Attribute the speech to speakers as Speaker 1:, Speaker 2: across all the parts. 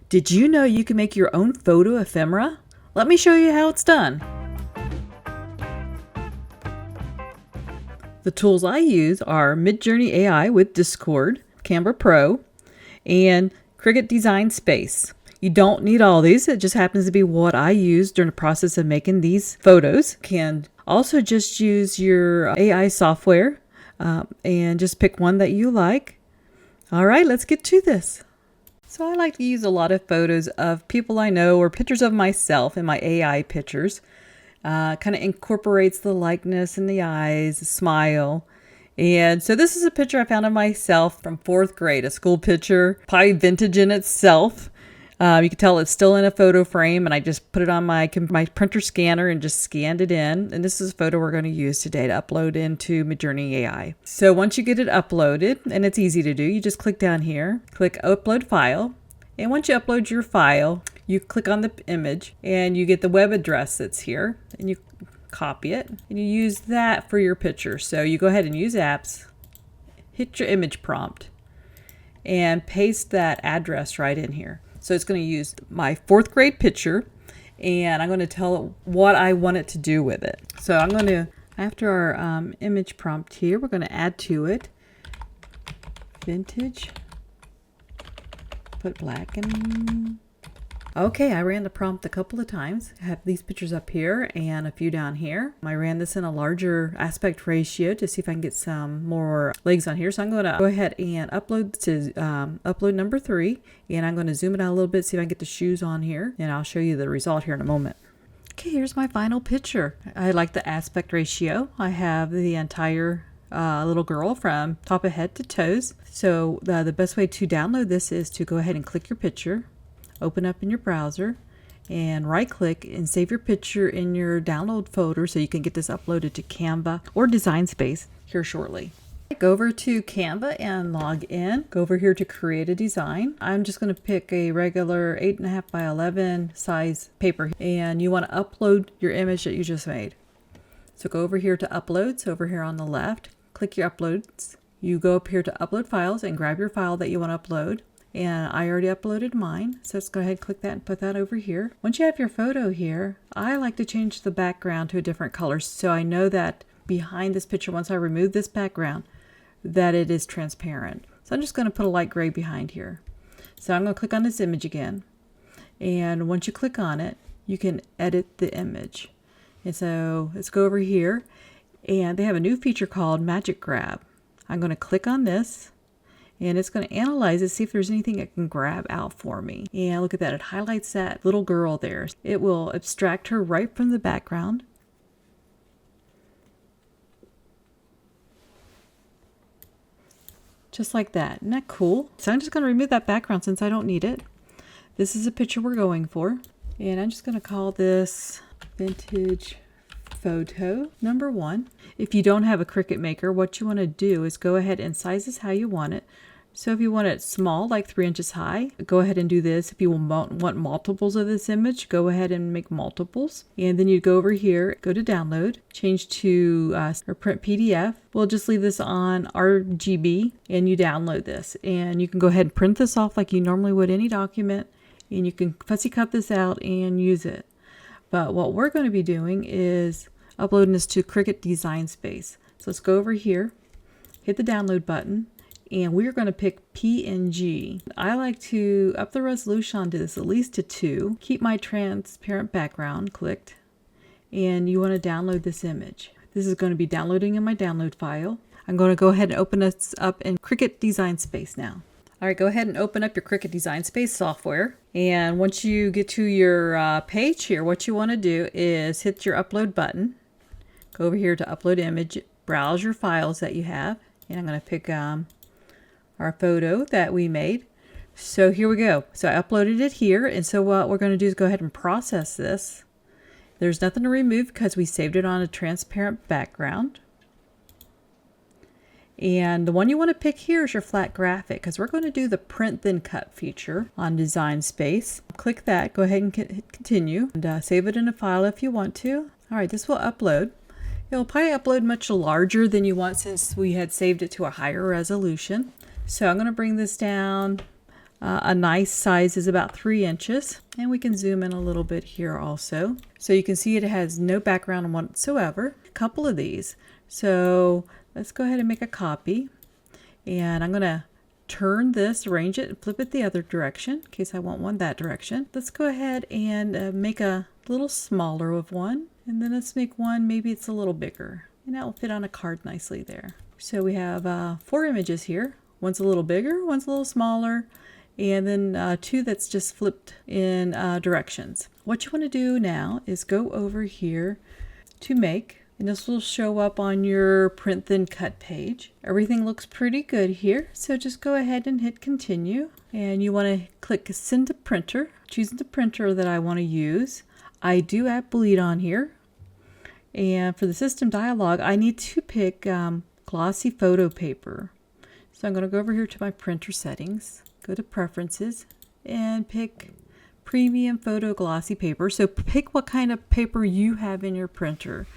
Speaker 1: Did you know you can make your own photo ephemera? Let me show you how it's done. The tools I use are Midjourney AI with Discord, Canva Pro, and Cricut Design Space. You don't need all these. It just happens to be what I use during the process of making these photos. You can also just use your AI software and just pick one that you like. All right, let's get to this. So I like to use a lot of photos of people I know or pictures of myself in my AI pictures. Kind of incorporates the likeness and the eyes, the smile. And so this is a picture I found of myself from 4th grade, a school picture, probably vintage in itself. You can tell it's still in a photo frame, and I just put it on my printer scanner and just scanned it in. And this is a photo we're going to use today to upload into Midjourney AI. So once you get it uploaded, and it's easy to do, you just click down here, click Upload File. And once you upload your file, you click on the image and you get the web address that's here, and you copy it and you use that for your picture. So you go ahead and use Apps, hit your image prompt, and paste that address right in here. So it's going to use my 4th grade picture, and I'm going to tell it what I want it to do with it. So I'm going to, after our image prompt here, we're going to add to it vintage, put black and okay, I ran the prompt a couple of times. I have these pictures up here and a few down here. I ran this in a larger aspect ratio to see if I can get some more legs on here. So I'm going to go ahead and upload to upload number 3. And I'm going to zoom it out a little bit, see if I can get the shoes on here. And I'll show you the result here in a moment. Okay, here's my final picture. I like the aspect ratio. I have the entire little girl from top of head to toes. So the best way to download this is to go ahead and click your picture. Open up in your browser and right click and save your picture in your download folder so you can get this uploaded to Canva or Design Space here shortly. Go over to Canva and log in. Go over here to create a design. I'm just going to pick a regular 8.5 by 11 size paper, and you want to upload your image that you just made. So go over here to uploads over here on the left, click your uploads. You go up here to upload files and grab your file that you want to upload. And I already uploaded mine, so let's go ahead and click that and put that over here. Once you have your photo here, I like to change the background to a different color so I know that behind this picture, once I remove this background, that it is transparent. So I'm just going to put a light gray behind here. So I'm going to click on this image again, and once you click on it, you can edit the image. And so let's go over here, and they have a new feature called Magic Grab. I'm going to click on this, and it's going to analyze it, see if there's anything it can grab out for me. And look at that, it highlights that little girl there. It will abstract her right from the background. Just like that. Isn't that cool? So I'm just going to remove that background since I don't need it. This is a picture we're going for. And I'm just going to call this vintage photo number 1. If you don't have a Cricut Maker, what you want to do is go ahead and size this how you want it. So if you want it small, like 3 inches high, go ahead and do this. If you want multiples of this image, go ahead and make multiples. And then you go over here, go to download, change to or print PDF. We'll just leave this on RGB, and you download this. And you can go ahead and print this off like you normally would any document. And you can fussy cut this out and use it. But what we're going to be doing is uploading this to Cricut Design Space. So let's go over here, hit the download button, and we're going to pick PNG. I like to up the resolution on this at least to 2. Keep my transparent background clicked, and you want to download this image. This is going to be downloading in my download file. I'm going to go ahead and open this up in Cricut Design Space now. All right, go ahead and open up your Cricut Design Space software. And once you get to your page here, what you want to do is hit your upload button. Go over here to upload image, browse your files that you have. And I'm going to pick our photo that we made. So here we go. So I uploaded it here. And so what we're going to do is go ahead and process this. There's nothing to remove because we saved it on a transparent background. And the one you want to pick here is your flat graphic, because we're going to do the print then cut feature on Design Space. Click that, go ahead and continue, and save it in a file if you want to. All right, this will upload. It'll probably upload much larger than you want since we had saved it to a higher resolution. So I'm going to bring this down A nice size is about 3 inches. And we can zoom in a little bit here also. So you can see it has no background whatsoever. A couple of these. So let's go ahead and make a copy. And I'm going to turn this, arrange it, and flip it the other direction in case I want one that direction. Let's go ahead and make a little smaller of one. And then let's make one, maybe it's a little bigger. And that will fit on a card nicely there. So we have 4 images here. One's a little bigger, one's a little smaller, and then 2 that's just flipped in directions. What you want to do now is go over here to make, and this will show up on your print then cut page. Everything looks pretty good here, so just go ahead and hit continue. And you want to click send to printer, choosing the printer that I want to use. I do have bleed on here. And for the system dialog, I need to pick glossy photo paper. So I'm going to go over here to my printer settings, go to preferences, and pick premium photo glossy paper. So pick what kind of paper you have in your printer.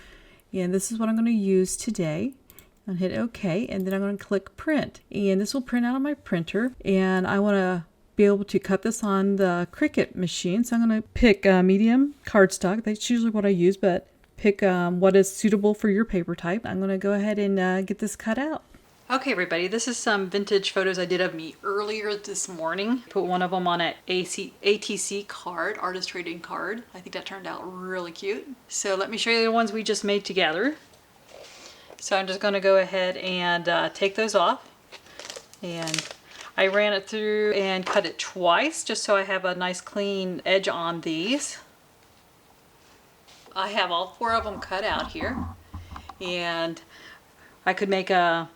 Speaker 1: And this is what I'm going to use today. And hit OK, and then I'm going to click print. And this will print out on my printer. And I want to be able to cut this on the Cricut machine. So I'm going to pick medium cardstock. That's usually what I use, but pick what is suitable for your paper type. I'm going to go ahead and get this cut out. Okay, everybody, this is some vintage photos I did of me earlier this morning. Put one of them on an ATC card, artist trading card. I think that turned out really cute. So let me show you the ones we just made together. So I'm just going to go ahead and take those off. And I ran it through and cut it twice just so I have a nice clean edge on these. I have all 4 of them cut out here. And I could make an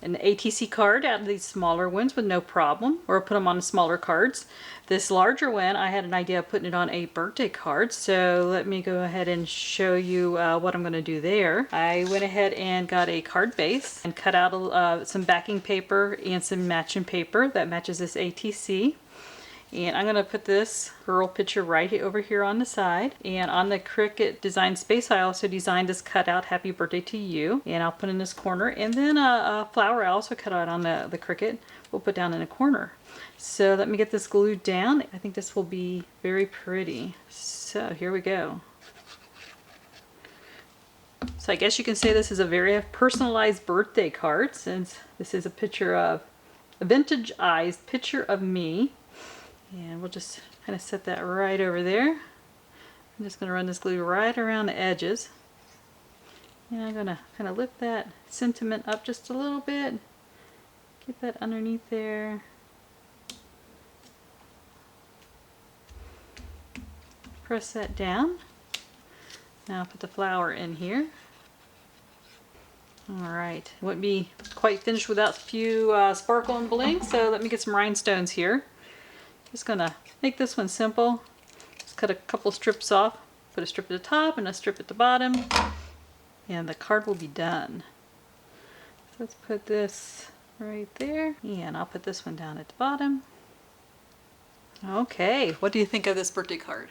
Speaker 1: ATC card out of these smaller ones with no problem, or put them on smaller cards. This larger one, I had an idea of putting it on a birthday card, so let me go ahead and show you what I'm going to do there. I went ahead and got a card base and cut out some backing paper and some matching paper that matches this ATC. And I'm going to put this girl picture right over here on the side. And on the Cricut design space, I also designed this cutout, happy birthday to you. And I'll put in this corner. And then a flower I also cut out on the Cricut, we'll put down in a corner. So let me get this glued down. I think this will be very pretty. So here we go. So I guess you can say this is a very personalized birthday card, since this is a picture of a vintage-ized picture of me. And we'll just kind of set that right over there. I'm just going to run this glue right around the edges. And I'm going to kind of lift that sentiment up just a little bit. Get that underneath there. Press that down. Now I'll put the flower in here. Alright, it wouldn't be quite finished without a few sparkle and bling, so let me get some rhinestones here. Just gonna make this one simple. Just cut a couple strips off, put a strip at the top and a strip at the bottom, and the card will be done. So let's put this right there, and I'll put this one down at the bottom. Okay, what do you think of this birthday card?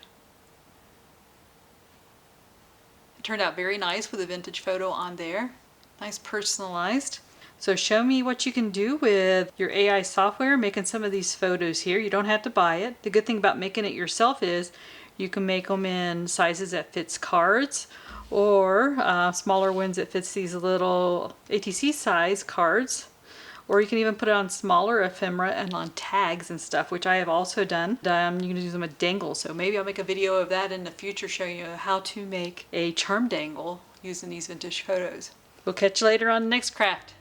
Speaker 1: It turned out very nice with a vintage photo on there. Nice personalized. So show me what you can do with your AI software making some of these photos here. You don't have to buy it. The good thing about making it yourself is you can make them in sizes that fits cards, or smaller ones that fits these little ATC size cards. Or you can even put it on smaller ephemera and on tags and stuff, which I have also done. You can use them with dangles. So maybe I'll make a video of that in the future showing you how to make a charm dangle using these vintage photos. We'll catch you later on the next craft.